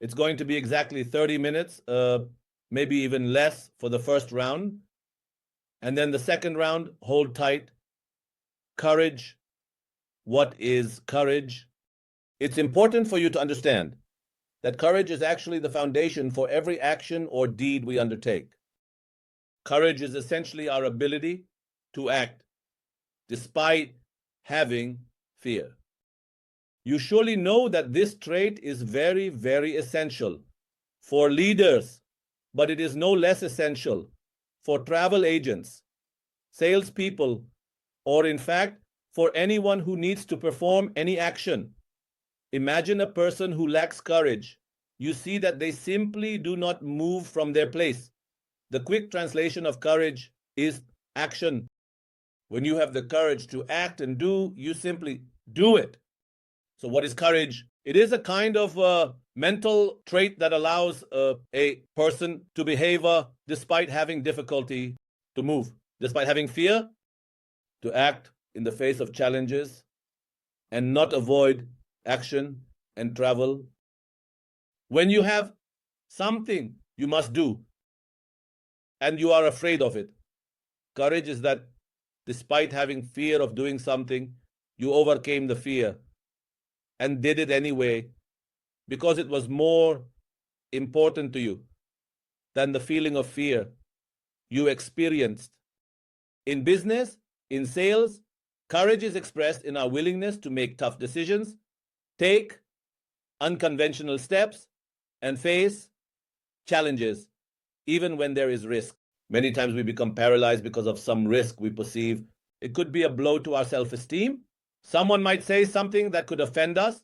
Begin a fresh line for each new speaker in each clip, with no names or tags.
It's going to be exactly 30 minutes, maybe even less for the first round. And then the second round, hold tight. Courage. What is courage? It's important for you to understand that courage is actually the foundation for every action or deed we undertake. Courage is essentially our ability to act despite having fear. You surely know that this trait is very, very essential for leaders, but it is no less essential for travel agents, salespeople, or in fact, for anyone who needs to perform any action. Imagine a person who lacks courage. You see that they simply do not move from their place. The quick translation of courage is action. When you have the courage to act and do, you simply do it. So, what is courage? It is a kind of mental trait that allows a person to behave despite having difficulty to move, despite having fear, to act in the face of challenges and not avoid action and travel. When you have something you must do and you are afraid of it, courage is that despite having fear of doing something, you overcame the fear and did it anyway because it was more important to you than the feeling of fear you experienced. In business, in sales, courage is expressed in our willingness to make tough decisions, take unconventional steps, and face challenges, even when there is risk. Many times we become paralyzed because of some risk we perceive. It could be a blow to our self-esteem. Someone might say something that could offend us,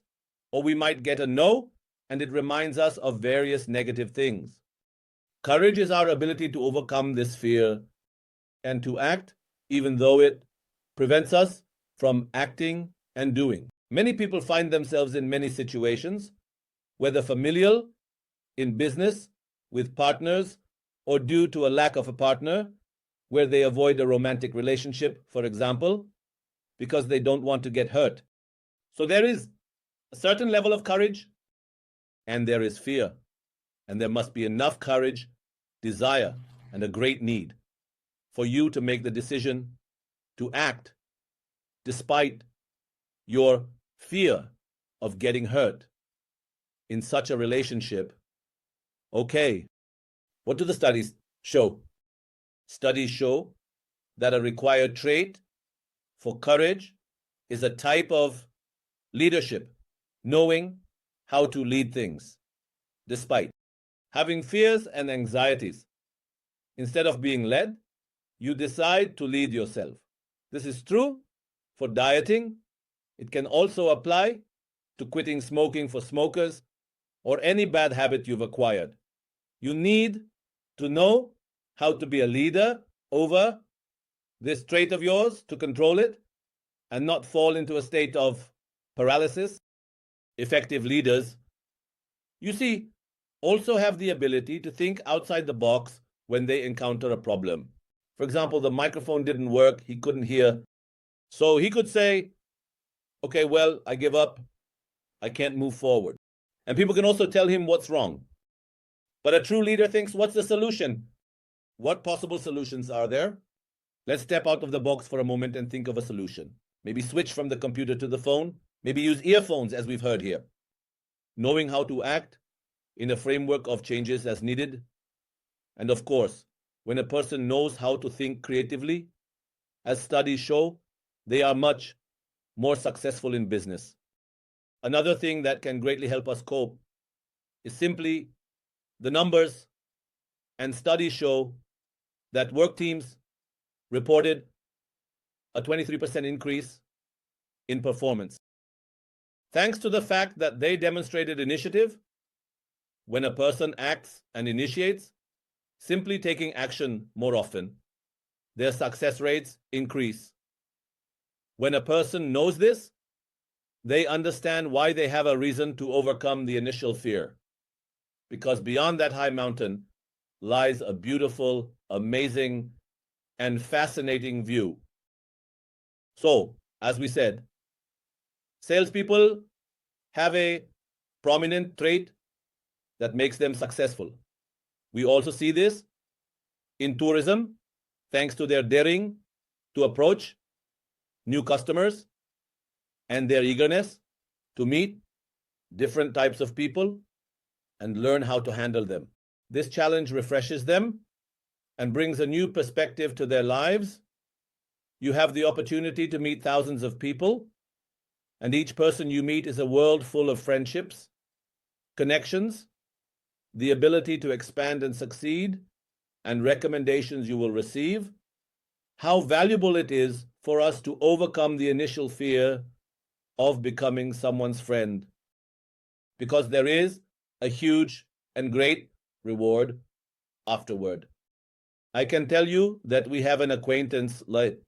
or we might get a no, and it reminds us of various negative things. Courage is our ability to overcome this fear and to act even though it prevents us from acting and doing. Many people find themselves in many situations, whether familial, in business, with partners, or due to a lack of a partner, where they avoid a romantic relationship, for example, because they don't want to get hurt. So there is a certain level of courage, and there is fear. And there must be enough courage, desire, and a great need for you to make the decision to act despite your fear of getting hurt in such a relationship. Okay, what do the studies show? Studies show that a required trait for courage is a type of leadership, knowing how to lead things, despite having fears and anxieties. Instead of being led, you decide to lead yourself. This is true for dieting. It can also apply to quitting smoking for smokers or any bad habit you've acquired. You need to know how to be a leader over this trait of yours, to control it and not fall into a state of paralysis. Effective leaders, you see, also have the ability to think outside the box when they encounter a problem. For example, the microphone didn't work, he couldn't hear. So he could say, okay, well, I give up. I can't move forward. And people can also tell him what's wrong. But a true leader thinks, what's the solution? What possible solutions are there? Let's step out of the box for a moment and think of a solution. Maybe switch from the computer to the phone. Maybe use earphones, as we've heard here. Knowing how to act in a framework of changes as needed. And of course, when a person knows how to think creatively, as studies show, they are much more successful in business. Another thing that can greatly help us cope is simply the numbers, and studies show that work teams reported a 23% increase in performance. Thanks to the fact that they demonstrated initiative, when a person acts and initiates, simply taking action more often, their success rates increase. When a person knows this, they understand why they have a reason to overcome the initial fear. Because beyond that high mountain lies a beautiful, amazing, and fascinating view. So, as we said, salespeople have a prominent trait that makes them successful. We also see this in tourism, thanks to their daring to approach new customers and their eagerness to meet different types of people and learn how to handle them. This challenge refreshes them and brings a new perspective to their lives. You have the opportunity to meet thousands of people, and each person you meet is a world full of friendships, connections, the ability to expand and succeed, and recommendations you will receive. How valuable it is for us to overcome the initial fear of becoming someone's friend, because there is a huge and great reward afterward. I can tell you that we have an acquaintance, like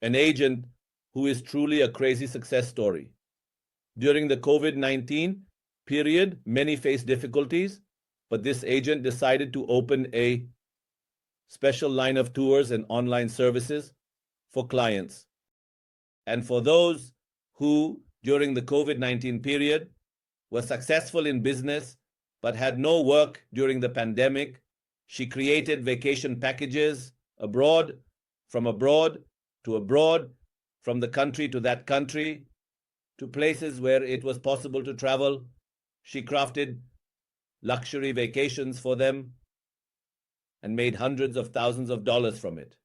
an agent, who is truly a crazy success story. During the COVID-19 period, many faced difficulties, but this agent decided to open a special line of tours and online services for clients. And for those who, during the COVID-19 period, were successful in business but had no work during the pandemic, she created vacation packages abroad, from abroad to abroad, from the country to that country, to places where it was possible to travel. She crafted luxury vacations for them and made hundreds of thousands of dollars from it.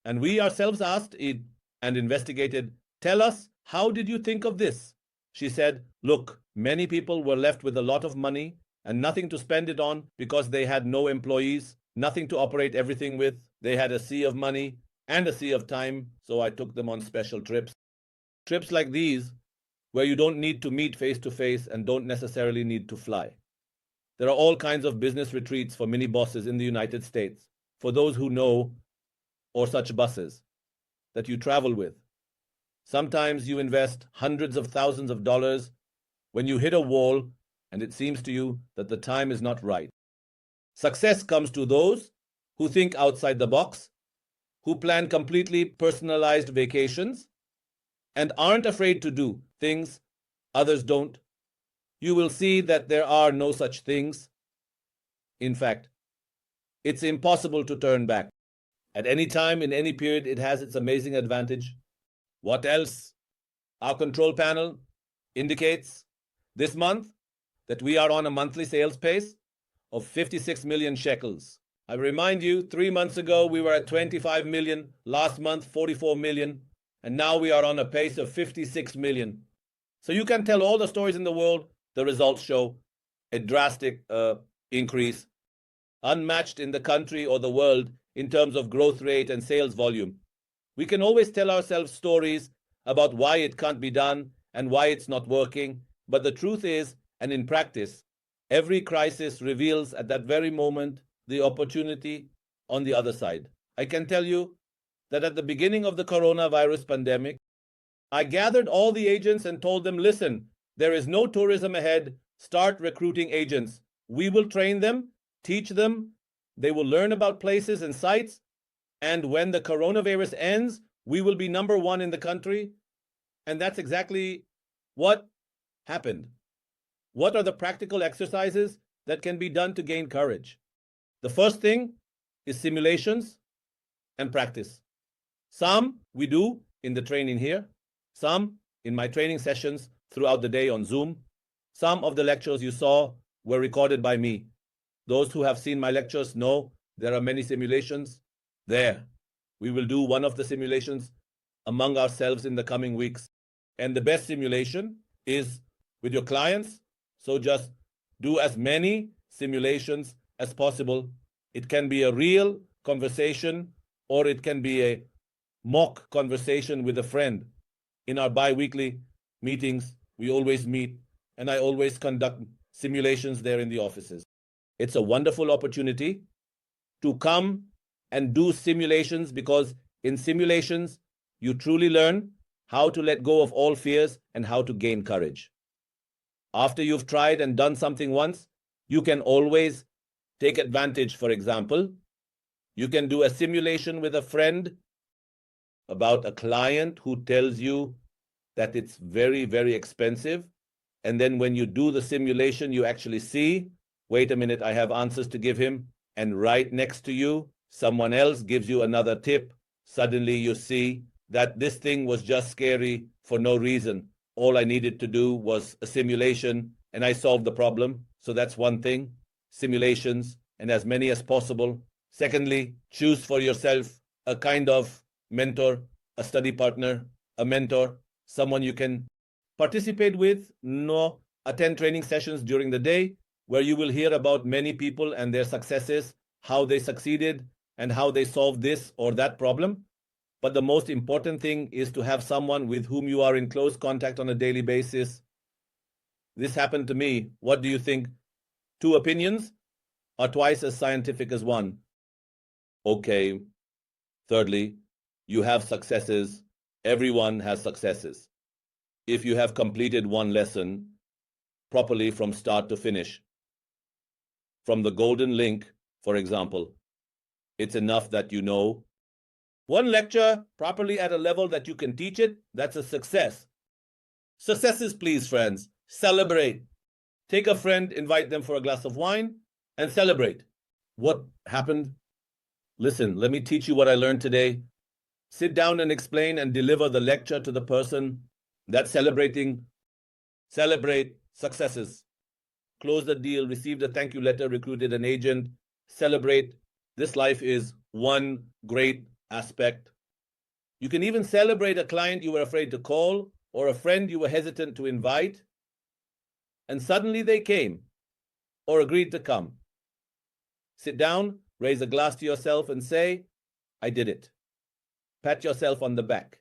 And we ourselves asked it and investigated, tell us, how did you think of this? She said, look, many people were left with a lot of money and nothing to spend it on because they had no employees, nothing to operate everything with. They had a sea of money and a sea of time, so I took them on special trips. Trips like these, where you don't need to meet face to face and don't necessarily need to fly. There are all kinds of business retreats for mini bosses in the United States, for those who know, or such buses that you travel with. Sometimes you invest hundreds of thousands of dollars when you hit a wall and it seems to you that the time is not right. Success comes to those who think outside the box, who plan completely personalized vacations, and aren't afraid to do things others don't. You will see that there are no such things. In fact, it's impossible to turn back. At any time, in any period, it has its amazing advantage. What else? Our control panel indicates this month that we are on a monthly sales pace of 56 million shekels. I remind you, 3 months ago, we were at 25 million, last month, 44 million, and now we are on a pace of 56 million. So you can tell all the stories in the world, the results show a drastic increase, unmatched in the country or the world in terms of growth rate and sales volume. We can always tell ourselves stories about why it can't be done and why it's not working, but the truth is, and in practice, every crisis reveals at that very moment the opportunity on the other side. I can tell you that at the beginning of the coronavirus pandemic, I gathered all the agents and told them, listen, there is no tourism ahead. Start recruiting agents. We will train them, teach them. They will learn about places and sites. And when the coronavirus ends, we will be number one in the country. And that's exactly what happened. What are the practical exercises that can be done to gain courage? The first thing is simulations and practice. Some we do in the training here, some in my training sessions throughout the day on Zoom. Some of the lectures you saw were recorded by me. Those who have seen my lectures know there are many simulations there. We will do one of the simulations among ourselves in the coming weeks. And the best simulation is with your clients. So just do as many simulations as possible. It can be a real conversation or it can be a mock conversation with a friend. In our bi-weekly meetings, we always meet and I always conduct simulations there in the offices. It's a wonderful opportunity to come and do simulations, because in simulations, you truly learn how to let go of all fears and how to gain courage. After you've tried and done something once, you can always take advantage. For example, you can do a simulation with a friend about a client who tells you that it's very, very expensive And then when you do the simulation, you actually see, wait a minute, I have answers to give him. And right next to you, someone else gives you another tip. Suddenly you see that this thing was just scary for no reason. All I needed to do was a simulation and I solved the problem. So that's one thing, simulations, and as many as possible. Secondly, choose for yourself a kind of mentor, a study partner, a mentor, someone you can participate with, attend training sessions during the day where you will hear about many people and their successes, how they succeeded, and how they solved this or that problem. But the most important thing is to have someone with whom you are in close contact on a daily basis. This happened to me. What do you think? 2 opinions are twice as scientific as one. Okay. Thirdly, you have successes. Everyone has successes. If you have completed one lesson properly from start to finish, from the golden link, for example, it's enough that you know one lecture properly at a level that you can teach it. That's a success. Successes, please, friends. Celebrate. Take a friend, invite them for a glass of wine, and celebrate. What happened? Listen, let me teach you what I learned today. Sit down and explain and deliver the lecture to the person that's celebrating. Celebrate successes. Close the deal, received a thank you letter, recruited an agent. Celebrate. This life is one great aspect. You can even celebrate a client you were afraid to call or a friend you were hesitant to invite, and suddenly they came or agreed to come. Sit down, raise a glass to yourself and say, I did it. Pat yourself on the back.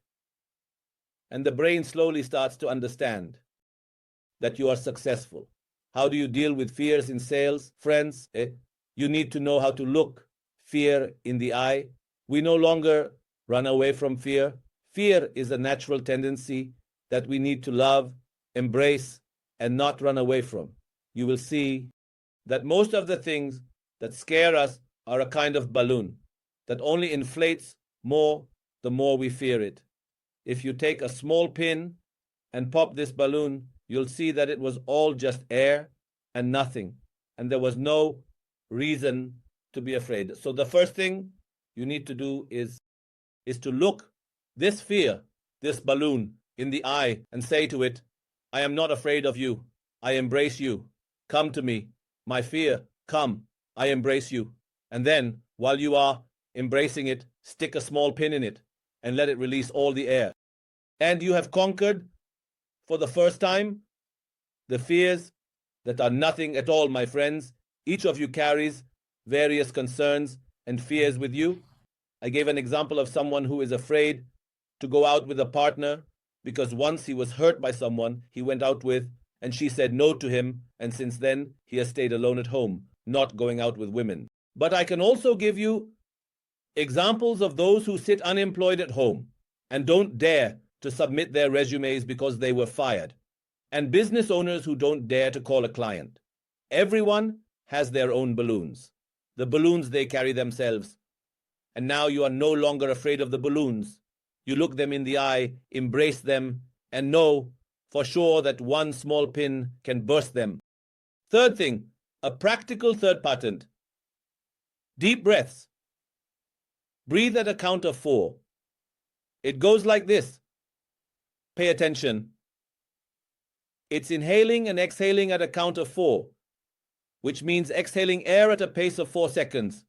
And the brain slowly starts to understand that you are successful. How do you deal with fears in sales? Friends, you need to know how to look fear in the eye. We no longer run away from fear. Fear is a natural tendency that we need to love, embrace, and not run away from. You will see that most of the things that scare us are a kind of balloon that only inflates more the more we fear it. If you take a small pin and pop this balloon, you'll see that it was all just air and nothing, and there was no reason to be afraid. So the first thing you need to do is to look this fear, this balloon, in the eye and say to it, I am not afraid of you. I embrace you. Come to me. My fear, come. I embrace you. And then, while you are embracing it, stick a small pin in it and let it release all the air. And you have conquered, for the first time, the fears that are nothing at all, my friends. Each of you carries various concerns and fears with you. I gave an example of someone who is afraid to go out with a partner because once he was hurt by someone he went out with, and she said no to him, and since then he has stayed alone at home, not going out with women. But I can also give you examples of those who sit unemployed at home and don't dare to submit their resumes because they were fired, and business owners who don't dare to call a client. Everyone has their own balloons, the balloons they carry themselves. And now you are no longer afraid of the balloons. You look them in the eye, embrace them, and know for sure that one small pin can burst them. Third thing, a practical third patent. Deep breaths. Breathe at a count of 4. It goes like this. Pay attention. It's inhaling and exhaling at a count of 4, which means exhaling air at a pace of 4 seconds.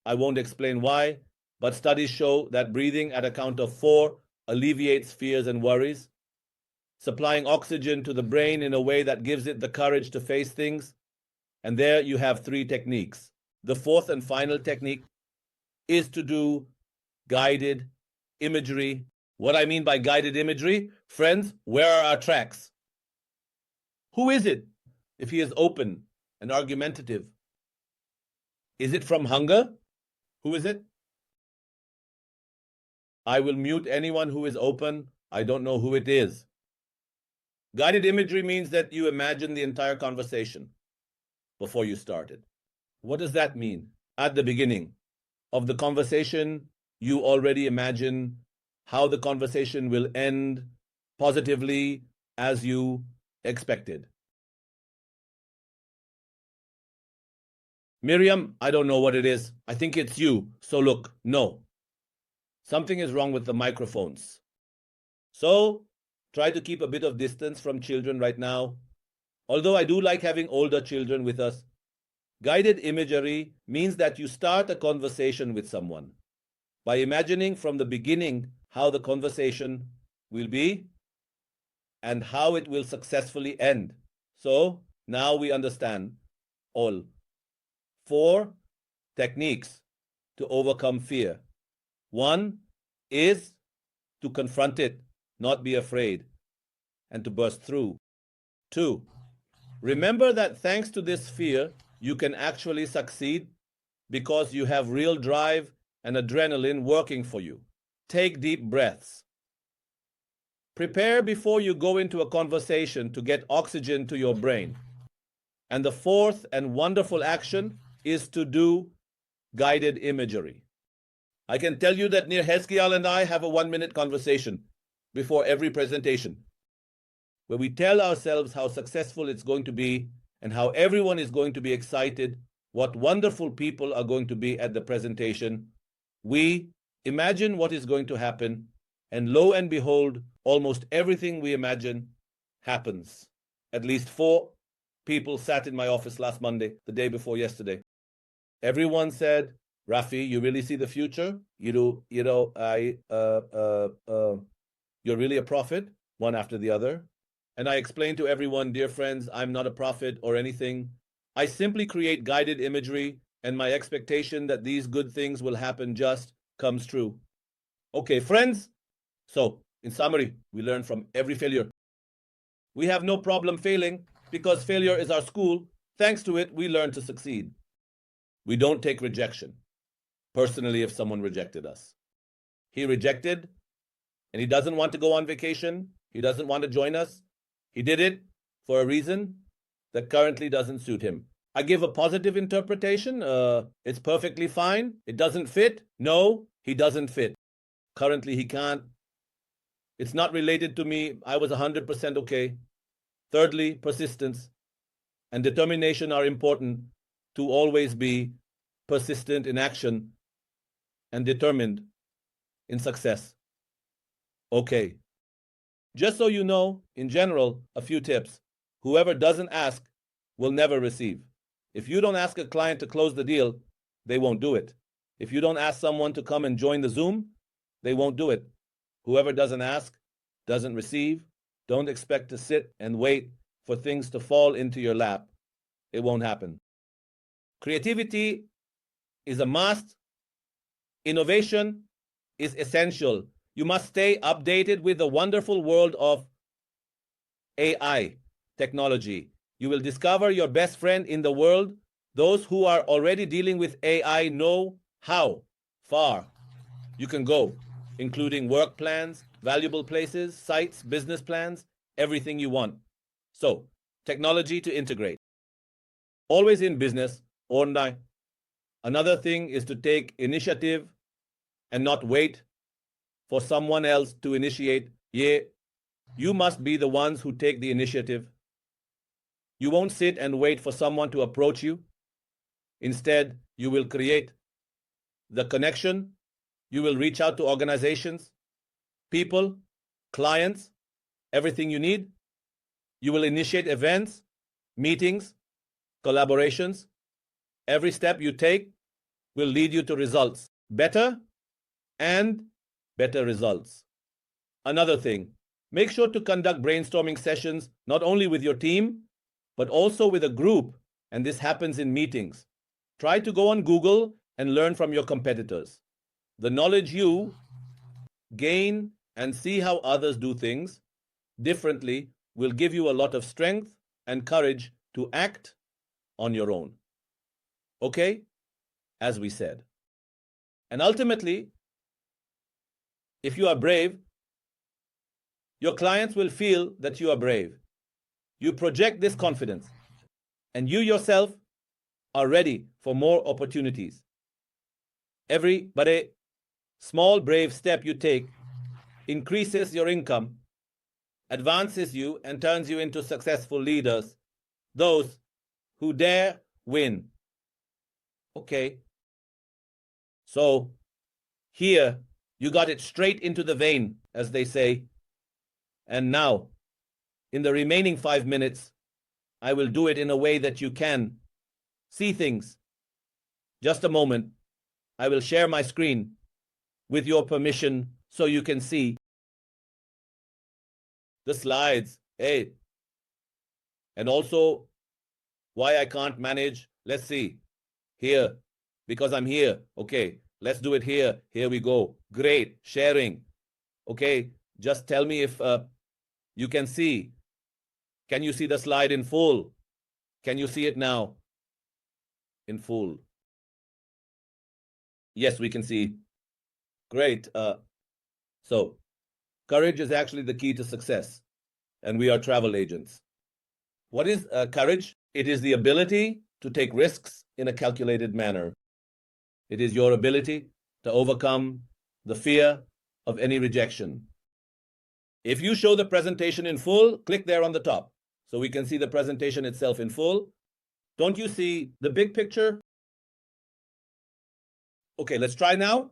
I won't explain why, but studies show that breathing at a count of 4 alleviates fears and worries, supplying oxygen to the brain in a way that gives it the courage to face things. And there you have 3 techniques. The fourth and final technique is to do guided imagery. What I mean by guided imagery, friends, where are our tracks? Who is it if he is open and argumentative? Is it from hunger? Who is it? I will mute anyone who is open. I don't know who it is. Guided imagery means that you imagine the entire conversation before you started. What does that mean? At the beginning of the conversation, you already imagine how the conversation will end, positively as you expected. Miriam, I don't know what it is. I think it's you. So look, no. Something is wrong with the microphones. So try to keep a bit of distance from children right now. Although I do like having older children with us, guided imagery means that you start a conversation with someone by imagining from the beginning how the conversation will be and how it will successfully end. So now we understand all 4 techniques to overcome fear. 1 is to confront it, not be afraid, and to burst through. 2, remember that thanks to this fear, you can actually succeed because you have real drive and adrenaline working for you. Take deep breaths. Prepare before you go into a conversation to get oxygen to your brain. And the 4th and wonderful action is to do guided imagery. I can tell you that Nir Heskial and I have a 1-minute conversation before every presentation where we tell ourselves how successful it's going to be and how everyone is going to be excited, what wonderful people are going to be at the presentation. We imagine what is going to happen, and lo and behold, almost everything we imagine happens. At least 4 people sat in my office last Monday, the day before yesterday. Everyone said, Rafi, you really see the future? You're really a prophet, one after the other. And I explained to everyone, dear friends, I'm not a prophet or anything. I simply create guided imagery, and my expectation that these good things will happen just comes true. Okay, friends. So, in summary, we learn from every failure. We have no problem failing because failure is our school. Thanks to it, we learn to succeed. We don't take rejection. Personally, if someone rejected us, he rejected and he doesn't want to go on vacation, he doesn't want to join us, he did it for a reason that currently doesn't suit him. I give a positive interpretation. It's perfectly fine. It doesn't fit. No, he doesn't fit. Currently, he can't. It's not related to me. I was 100% okay. Thirdly, persistence and determination are important to always be persistent in action and determined in success. Okay. Just so you know, in general, a few tips. Whoever doesn't ask will never receive. If you don't ask a client to close the deal, they won't do it. If you don't ask someone to come and join the Zoom, they won't do it. Whoever doesn't ask doesn't receive. Don't expect to sit and wait for things to fall into your lap. It won't happen. Creativity is a must. Innovation is essential. You must stay updated with the wonderful world of AI technology. You will discover your best friend in the world. Those who are already dealing with AI know how far you can go, including work plans, valuable places, sites, business plans, everything you want. So, technology to integrate. Always in business, online. Another thing is to take initiative and not wait for someone else to initiate. Yeah, you must be the ones who take the initiative. You won't sit and wait for someone to approach you. Instead, you will create the connection. You will reach out to organizations, people, clients, everything you need. You will initiate events, meetings, collaborations. Every step you take will lead you to results, better and better results. Another thing, make sure to conduct brainstorming sessions not only with your team, but also with a group, and this happens in meetings. Try to go on Google and learn from your competitors. The knowledge you gain and see how others do things differently will give you a lot of strength and courage to act on your own. Okay? As we said. And ultimately, if you are brave, your clients will feel that you are brave. You project this confidence, and you yourself are ready for more opportunities. Every small brave step you take increases your income advances you and turns you into successful leaders. Those who dare win. Okay. So here you got it straight into the vein, as they say. And now, in the remaining 5 minutes, I will do it in a way that you can see things. Just a moment. I will share my screen with your permission so you can see the slides. Hey. And also why I can't manage. Let's see. Here. Because I'm here. Okay. Let's do it here. Here we go. Great. Sharing. Okay. Just tell me if you can see. Can you see the slide in full? Can you see it now? In full. Yes, we can see. Great. So, courage is actually the key to success, and we are travel agents. What is courage? It is the ability to take risks in a calculated manner. It is your ability to overcome the fear of any rejection. If you show the presentation in full, click there on the top so we can see the presentation itself in full. Don't you see the big picture? Okay, let's try now.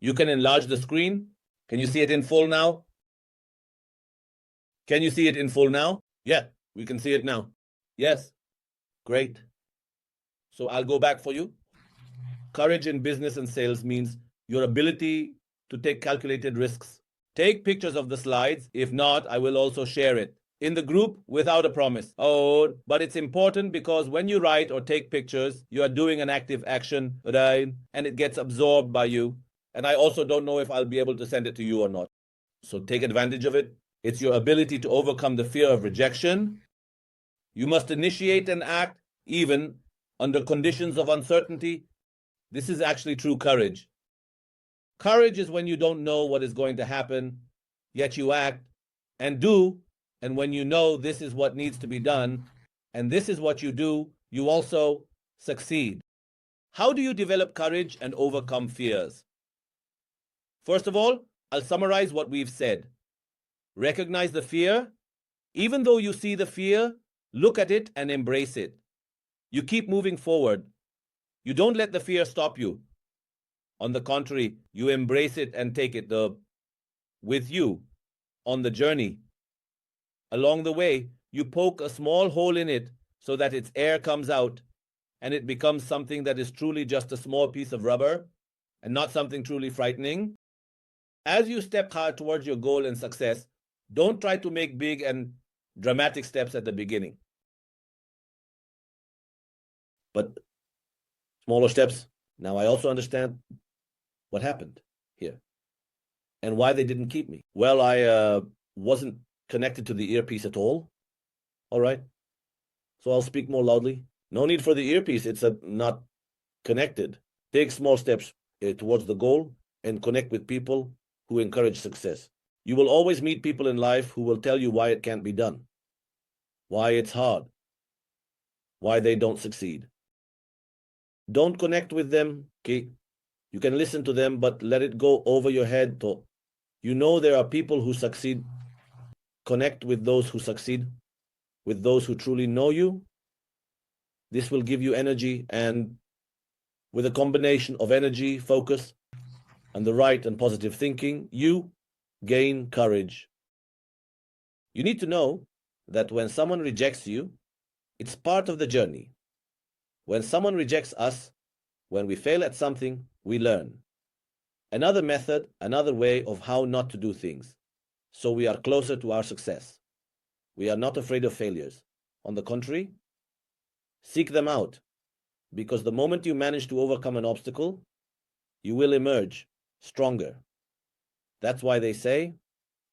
You can enlarge the screen. Can you see it in full now? Can you see it in full now? Yeah, we can see it now. Yes, great. So I'll go back for you. Courage in business and sales means your ability to take calculated risks. Take pictures of the slides. If not, I will also share it in the group without a promise. Oh, but it's important because when you write or take pictures, you are doing an active action, right? And it gets absorbed by you. And I also don't know if I'll be able to send it to you or not. So take advantage of it. It's your ability to overcome the fear of rejection. You must initiate and act even under conditions of uncertainty. This is actually true courage. Courage is when you don't know what is going to happen, yet you act and do. And when you know this is what needs to be done, and this is what you do, you also succeed. How do you develop courage and overcome fears? First of all, I'll summarize what we've said. Recognize the fear. Even though you see the fear, look at it and embrace it. You keep moving forward. You don't let the fear stop you. On the contrary, you embrace it and take it with you on the journey. Along the way, you poke a small hole in it so that its air comes out and it becomes something that is truly just a small piece of rubber and not something truly frightening. As you step hard towards your goal and success, don't try to make big and dramatic steps at the beginning, but smaller steps. Now I also understand what happened here and why they didn't keep me. Well, I wasn't connected to the earpiece at all. All right. So I'll speak more loudly. No need for the earpiece. It's not connected. Take small steps towards the goal and connect with people who encourage success. You will always meet people in life who will tell you why it can't be done, why it's hard, why they don't succeed. Don't connect with them. Okay? You can listen to them, but let it go over your head. You know there are people who succeed. Connect with those who succeed, with those who truly know you. This will give you energy, and with a combination of energy, focus, and the right and positive thinking, you gain courage. You need to know that when someone rejects you, it's part of the journey. When someone rejects us, when we fail at something, we learn. Another method, another way of how not to do things, so we are closer to our success. We are not afraid of failures. On the contrary, seek them out, because the moment you manage to overcome an obstacle, you will emerge stronger. That's why they say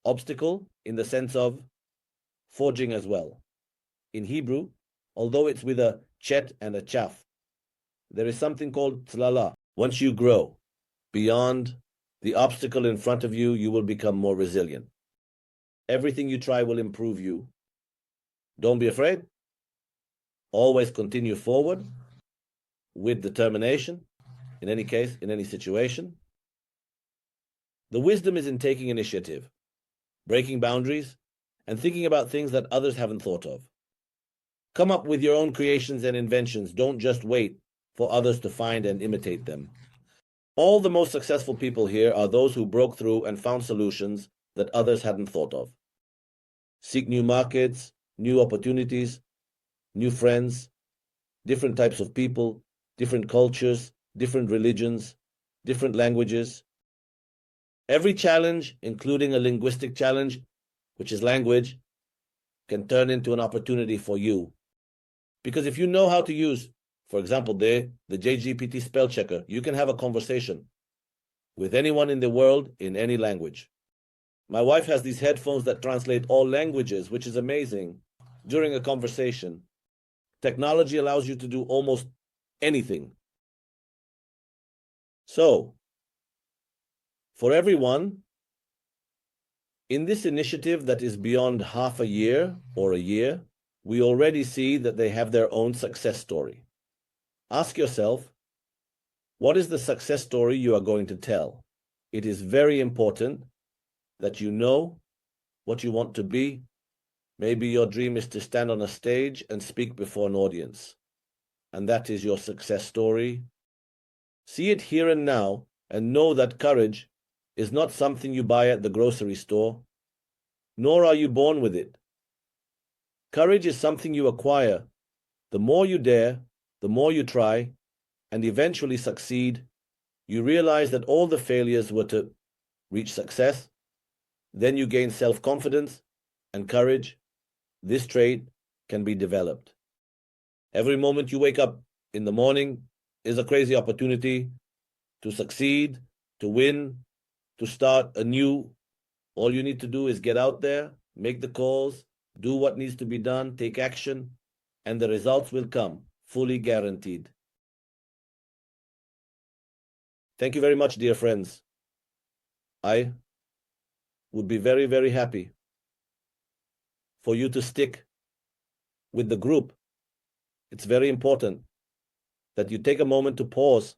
obstacle in the sense of forging as well. In Hebrew, although it's with a chet and a chaf, there is something called tzlala. Once you grow beyond the obstacle in front of you, you will become more resilient. Everything you try will improve you. Don't be afraid. Always continue forward with determination, in any case, in any situation. The wisdom is in taking initiative. breaking boundaries, and thinking about things that others haven't thought of. Come up with your own creations and inventions. Don't just wait for others to find and imitate them. All the most successful people here are those who broke through and found solutions that others hadn't thought of. Seek new markets, new opportunities, new friends, different types of people, different cultures, different religions, different languages. Every challenge, including a linguistic challenge, which is language, can turn into an opportunity for you. Because if you know how to use, for example, the JGPT spell checker, you can have a conversation with anyone in the world in any language. My wife has these headphones that translate all languages, which is amazing. During a conversation, technology allows you to do almost anything. So, for everyone, in this initiative that is beyond half a year or a year, we already see that they have their own success story. Ask yourself, what is the success story you are going to tell? It is very important that you know what you want to be. Maybe your dream is to stand on a stage and speak before an audience, and that is your success story. See it here and now, and know that courage is not something you buy at the grocery store, nor are you born with it. Courage is something you acquire. The more you dare, the more you try, and eventually succeed, you realize that all the failures were to reach success. Then you gain self-confidence and courage. This trait can be developed. Every moment you wake up in the morning is a crazy opportunity to succeed, to win, to start anew. All you need to do is get out there, make the calls, do what needs to be done, take action, and the results will come, fully guaranteed. Thank you very much, dear friends. I would be very, very happy for you to stick with the group. It's very important that you take a moment to pause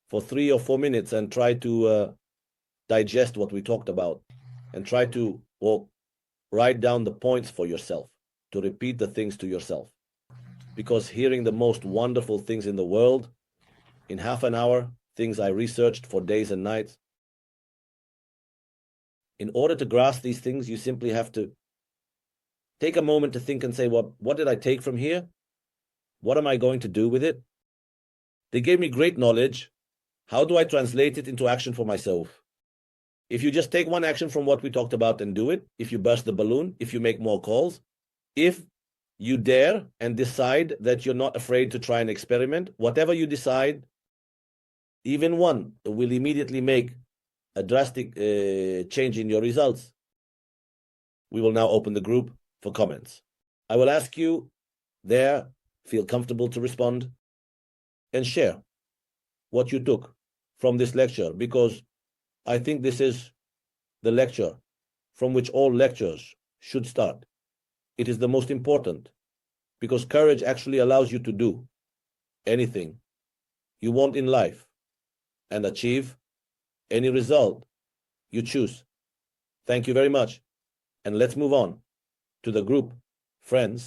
for 3 or 4 minutes and try to digest what we talked about and try to write down the points for yourself, to repeat the things to yourself. Because hearing the most wonderful things in the world in half an hour, things I researched for days and nights, in order to grasp these things, you simply have to take a moment to think and say, well, what did I take from here? What am I going to do with it? They gave me great knowledge. How do I translate it into action for myself? If you just take one action from what we talked about and do it, if you burst the balloon, if you make more calls, if you dare and decide that you're not afraid to try and experiment, whatever you decide, even one will immediately make a drastic change in your results. We will now open the group for comments. I will ask you there, feel comfortable to respond and share what you took from this lecture, because I think this is the lecture from which all lectures should start. It is the most important, because courage actually allows you to do anything you want in life and achieve any result you choose. Thank you very much. And let's move on to the group friends.